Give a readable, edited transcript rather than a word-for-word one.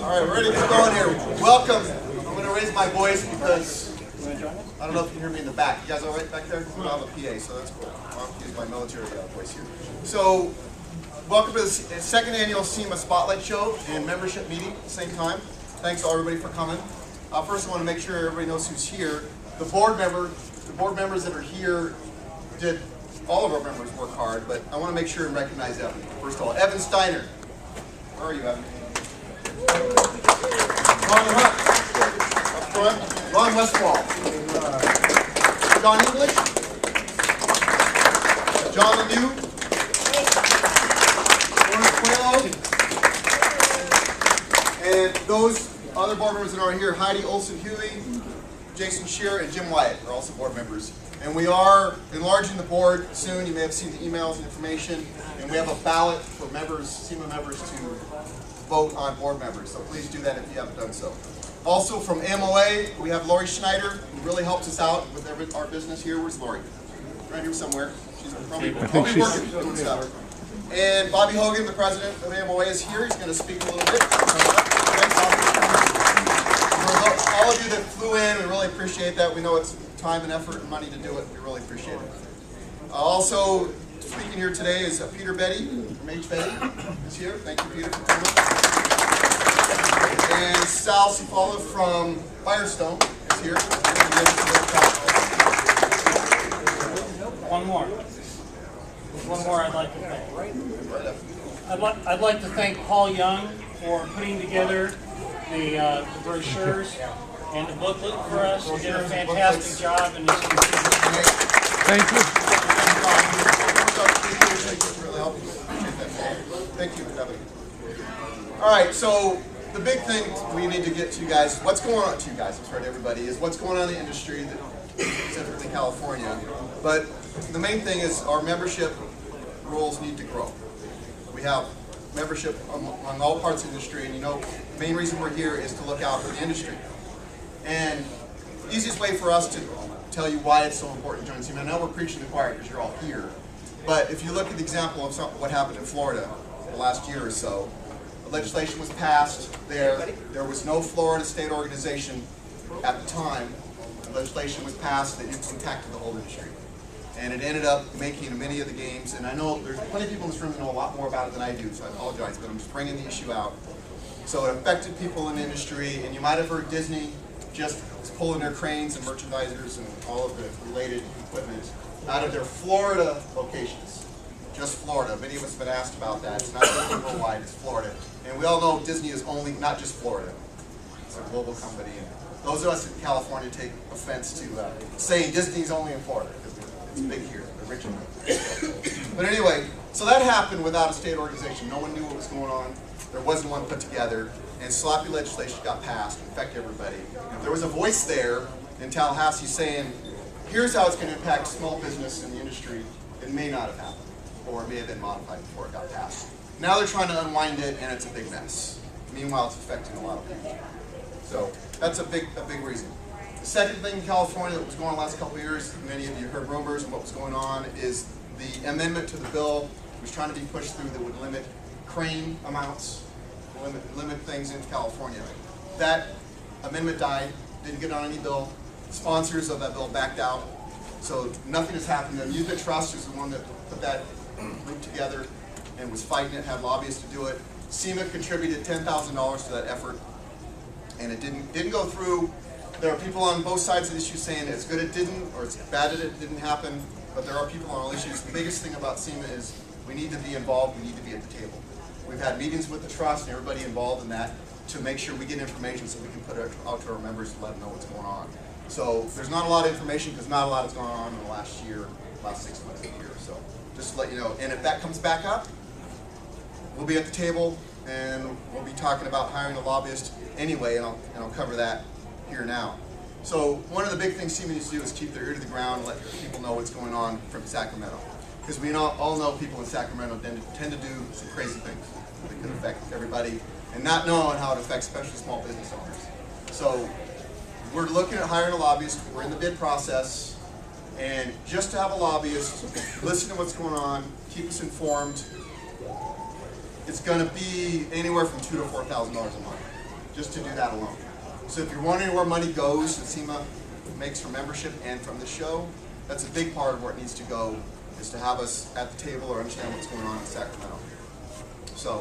All right, we're ready to get going here. Welcome. I'm going to raise my voice because I don't know if you can hear me in the back. You guys all right back there? I don't have a PA, so that's cool. I'll use my military voice here. So, welcome to the second annual CEMA Spotlight Show and membership meeting at the same time. Thanks to everybody for coming. First, I want to make sure everybody knows who's here. The board members that are here did. All of our members work hard, but I want to make sure and recognize Evan. First of all, Evan Steiner. Where are you, Evan? Ron Hunt. Up front. Ron Westwall. John English. John Lemieux. Warren Coelho. And those other board members that are here, Heidi Olson-Huey, Jason Shearer, and Jim Wyatt are also board members. And we are enlarging the board soon. You may have seen the emails and information. And we have a ballot for members, CEMA members, to vote on board members. So please do that if you haven't done so. Also from MOA, we have Lori Schneider, who really helps us out with our business here. Where's Lori? Right here somewhere. She's probably working, doing stuff. And Bobby Hogan, the president of MOA, is here. He's going to speak a little bit. Thanks, Bobby. For all of you that flew in, we really appreciate that. We know it's time and effort and money to do it. We really appreciate it. Also speaking here today is Peter Betty from H. Betty is here. Thank you, Peter, for coming. And Sal Cifala from Firestone is here. One more I'd like to thank. I'd like to thank Paul Young for putting together the brochures and the booklet for us. He did a fantastic job in this. Thank you. Thank you, Kevin. All right, so the big thing we need to get to, guys, what's going on to you guys, I'm sorry to everybody, is what's going on in the industry, specifically California. But the main thing is our membership rules need to grow. We have membership among all parts of the industry, and you know, the main reason we're here is to look out for the industry. And the easiest way for us to tell you why it's so important to join CEMA, I know we're preaching to the choir because you're all here, but if you look at the example of what happened in Florida the last year or so, the legislation was passed there. There was no Florida state organization at the time. The legislation was passed that impacted the whole industry. And it ended up making many of the games, and I know there's plenty of people in this room that know a lot more about it than I do, so I apologize, but I'm just bringing the issue out. So it affected people in the industry, and you might have heard Disney just pulling their cranes and merchandisers and all of the related equipment out of their Florida locations. Just Florida. Many of us have been asked about that. It's not just worldwide, it's Florida. And we all know Disney is only, not just Florida. It's a global company. And those of us in California take offense to saying Disney's only in Florida, because it's big here, originally. But anyway, so that happened without a state organization. No one knew what was going on. There wasn't one put together. And sloppy legislation got passed to affect everybody. There was a voice there in Tallahassee saying, here's how it's going to impact small business in the industry. It may not have happened, or it may have been modified before it got passed. Now they're trying to unwind it, and it's a big mess. Meanwhile, it's affecting a lot of people. So that's a big reason. The second thing in California that was going on the last couple of years, many of you heard rumors of what was going on, is the amendment to the bill was trying to be pushed through that would limit crane amounts, limit things in California. That amendment died, didn't get on any bill. Sponsors of that bill backed out. So nothing has happened. The Youth Trust is the one that put that group together and was fighting it, had lobbyists to do it. CEMA contributed $10,000 to that effort, and it didn't go through. There are people on both sides of the issue saying it's good it didn't, or it's bad that it didn't happen, but there are people on all issues. The biggest thing about CEMA is we need to be involved, we need to be at the table. We've had meetings with the trust and everybody involved in that to make sure we get information so we can put it out to our members to let them know what's going on. So there's not a lot of information because not a lot has gone on in the last year, last 6 months of the year. So just to let you know. And if that comes back up, we'll be at the table and we'll be talking about hiring a lobbyist anyway, and I'll cover that here now. So one of the big things CEMA needs to do is keep their ear to the ground and let people know what's going on from Sacramento. Because we all know people in Sacramento tend to do some crazy things that could affect everybody, and not knowing how it affects especially small business owners. So we're looking at hiring a lobbyist. We're in the bid process, and just to have a lobbyist, listen to what's going on, keep us informed. It's going to be anywhere from $2,000 to $4,000 a month. just to do that alone. So if you're wondering where money goes that CEMA makes from membership and from the show, that's a big part of where it needs to go, is to have us at the table or understand what's going on in Sacramento. So.